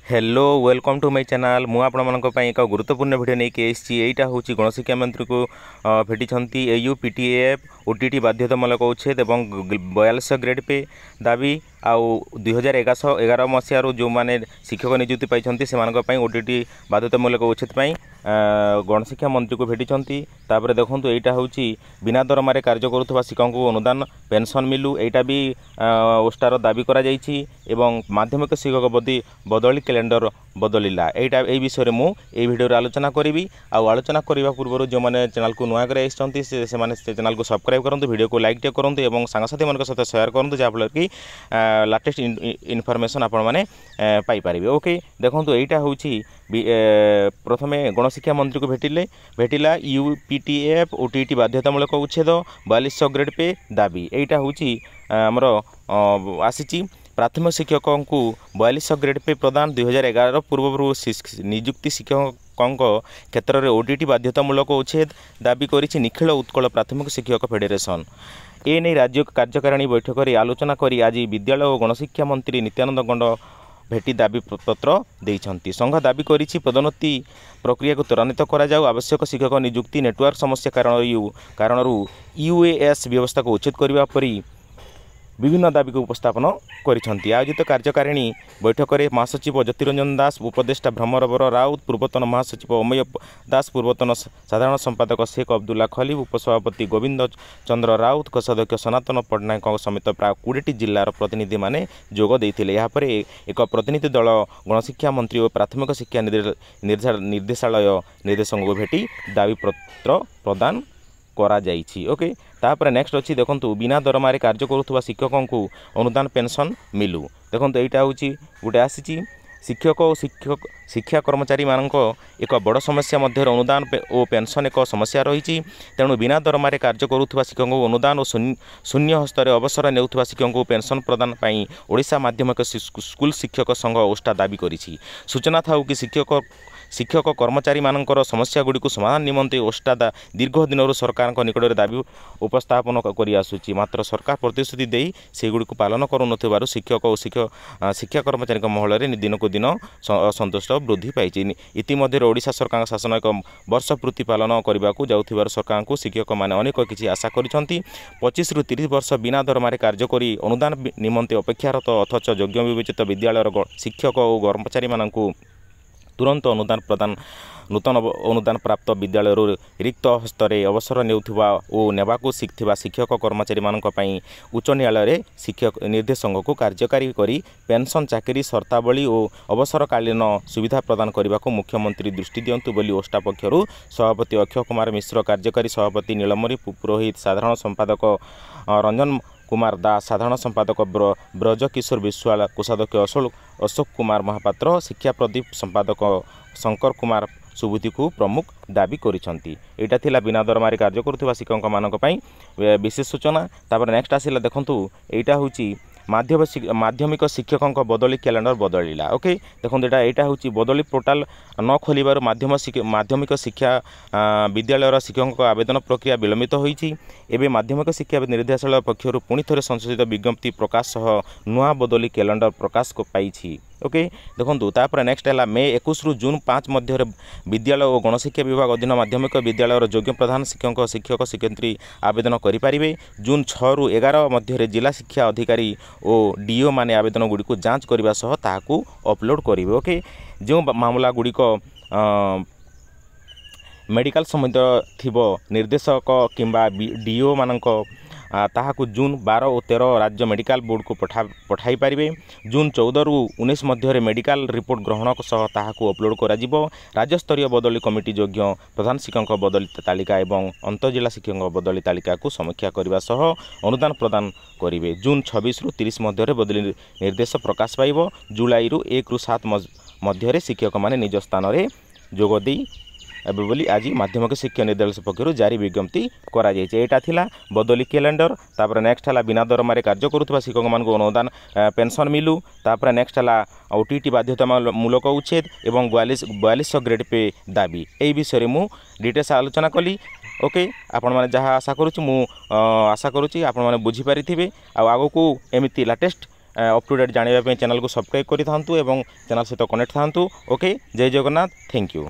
Hello welcome to my channel मु आपमनक एक गुरुत्वपूर्ण वीडियो नहीं यहाँ हूँ गणशिक्षा मंत्री को भेटी AUPTF OTT बाध्यतामूलक उच्छेद और 42 ग्रेड पे दाबी आउ 2011 मसीह जो मैंने शिक्षक नियुक्ति पाई से OTT बाध्यतामूलक उच्छेद गणशिक्षा मंत्री को भेटी देखो यहाँ हूँ बिना दरमार कार्य करुवा शिक्षक को अनुदान पेंशन मिलू यहाँ भी ओष्टार दाबी कर माध्यमिक शिक्षक बदली कैलेंडर बदलिला यहाँ यही विषय में मुझे वीडियो आलोचना करी आलोचना करने पूर्व जो मैंने चैनल को नुआ कर चैनल को सब्सक्राइब करूँ वीडियो को लाइक करूँ और सांगसाथी मान सहित शेयर करूँ जहाँफल कि लाटेस्ट इनफॉरमेशन आपण मैंने पाइपर। ओके देखो यहाँ हूँ प्रथम गणशिक्षा मंत्री को भेटिला UPTF OTT बाध्यतामूलक उच्छेद 4200 ग्रेड पे दाबी यहाँ हूँ आमर आसी प्राथमिक शिक्षकों को 4200 ग्रेड पे प्रदान 2011 पूर्व नियुक्ति शिक्षकों क्षेत्र में OTT बाध्यतामूलक उच्छेद दाबी करिछि निखिल उत्कल प्राथमिक शिक्षक फेडरेशन। एने राज्य कार्यकारिणी बैठक में आलोचना करी आज विद्यालय और गणशिक्षा मंत्री नित्यानंद गंड भेटी दाबी पत्र देइछंती। संघ दाबी करिछि पदोन्नति प्रक्रिया को त्वरान्वित करा जाऊ, आवश्यक शिक्षक नियुक्ति नेटवर्क समस्या कारणरू UAS व्यवस्था को उच्छेद करने परी विभिन्न दाबी को उपस्थापन करिसेंती। आयोजित कार्यकारिणी बैठक में महासचिव ज्योतिरंजन दास, उपदेष्टा भ्रमरवर राउत, पूर्वतन महासचिव अमय दास, पूर्वतन साधारण संपादक शेख अब्दुल्ला खलीफ, उपसभापति गोविंद चंद्र राउत, कोषाध्यक्ष सनातन पट्टनायक समेत प्राय 20टी जिलार प्रतिनिधि माने जोग देइथिले। यहाँ पर एक प्रतिनिधि दल गणशिक्षा मंत्री और प्राथमिक शिक्षा निर्देशालय निर्देशक को भेटी दाबी पत्र प्रदान करा जाइछि। ओके तापर नेक्स्ट अच्छी देखो बिना दरमार कार्य करुवा शिक्षकों को अनुदान पेंशन मिलू। देखो यहाँ हूँ गोटे आसी शिक्षक और शिक्षा कर्मचारी मानक एक बड़ समस्या मध्य अनुदान और पेंशन एक समस्या रही। तेणु बिना दरमार कार्य करुवा शिक्षकों को अनुदान और शून्य हस्तर अवसर नेउथुवा शिक्षकों को पेंशन प्रदान पाई ओडिशा माध्यमिक स्कूल शिक्षक संघ ओष्टा दाबी करिछि। सूचना था कि शिक्षक कर्मचारी मानकर समस्या गुड़ी को समाधान निमंते ओष्टा दीर्घ दिन सरकार निकट में दाबी उपस्थापन कर आसुची, मात्र सरकार प्रतिश्रुति दे सेगुड़ी को पालन करुन शिक्षक और शिक्षा कर्मचारी महल में दिन को दिन असंतोष वृद्धि पाई। इतिमध्य ओडिशा सरकार शासन एक वर्ष पूर्ति पालन करने को जाऊथिबार सरकार को शिक्षक मैंने अनेक किसी आशा करिसेंती। 25 ରୁ 30 वर्ष बिना दरमार कार्य करी अनुदान निमंते अपेक्षारत अथच योग्य विवेचित विद्यालय शिक्षक और कर्मचारी मानक तुरंत अनुदान प्रदान नूतन अनुदान प्राप्त विद्यालय रिक्त हस्तरे अवसर नेउथुवा और नेबाकू शिखुवा शिक्षक कर्मचारी मानक पई उच्च न्यायालय शिक्षक निर्देशक को कार्यकारी करी पेंशन चाकरी शर्तावली और अवसरकालीन सुविधा प्रदान करने को मुख्यमंत्री दृष्टि दियंतु बोली ओष्टा पक्षरु सभापति अक्षय कुमार मिश्र, कार्यकारी सभापति नीलमणि पुरोहित, साधारण संपादक रंजन कुमार दास, साधारण संपादक ब्रजकिशोर विश्वाल, कोषाध्यक्ष अशोक कुमार महापात्र, शिक्षा प्रदीप संपादक शंकर कुमार सुबुद्धि को प्रमुख दाबी करिसेंती। एटा थिला बिना दरमारी कार्य करुवा शिक्षक मानक पई विशेष सूचना। तापर नेक्स्ट आसिला देखंतु एटा होची माध्यमिक शिक्षकों बदली कैलेंडर बदलिला। ओके देखो यहाँ हूँ बदली पोर्टाल न खोल माध्यमिक शिक्षा विद्यालय शिक्षकों आवेदन प्रक्रिया विलंबित होती। एवं माध्यमिक शिक्षा निर्देशालय पक्षर पुणी थे संशोधित विज्ञप्ति प्रकाश सह नुआ बदली कैलेंडर प्रकाश को पाई। ओके देखो तापर नेक्स्ट है मे 21 ରୁ जून 5 मध्य विद्यालय और गणशिक्षा विभाग अधीन माध्यमिक विद्यालय योग्य प्रधान शिक्षक शिक्षक शिक्षयित्री आवेदन करें। जून 6 ରୁ 11 मध्य जिला शिक्षा अधिकारी और DO माने आवेदन गुड़ी को जांच करने सह ताकू अपलोड करेंगे। ओके जो मामला गुड़िक मेडिकल संबंधित थिबो निर्देशक किंबा DO मानक ताहाकु जून 12 और 13 राज्य मेडिकल बोर्ड को पठाई पारिबे। जून 14 ରୁ 19 मध्य मेडिकल रिपोर्ट ग्रहण सह ताहाकु अपलोड करा। राज्य स्तरीय बदली कमिटी योग्य प्रधान शिक्षक बदली तालिका एवं अंतजिला शिक्षक बदली तालिका को समीक्षा करने सह अनुदान प्रदान करेंगे। जून 26 ରୁ 30 मध्य बदली निर्देश प्रकाश पाइब। जुलाई 1 ରୁ 7 मध्य शिक्षक माने निज स्थान में जोगदे बोली आज माध्यमिक शिक्षा निर्देशालय पक्षर जारी विज्ञप्ति करा जायछि। एटा थिला बदली कैलेंडर। तापर नेक्स्ट है बिना दरमार कार्य करुवा शिक्षक मान अनुदान पेंशन मिलू। तापर नेक्स्ट है OTT बाध्यतामूलक उच्छेद और 4200 ग्रेड पे दाबी। यही विषय में डिटेल्स आलोचना कली। ओके आपण मैंने जहाँ आशा करुँच आशा करुँच आपण मैंने बुझीपारि आगो को एमती लाटेस्ट अप टू डेट जानापी चैनल को सब्सक्राइब करि थांतु एवं चैनल सहित कनेक्ट थांतु। ओके, जय जगन्नाथ, थैंक यू।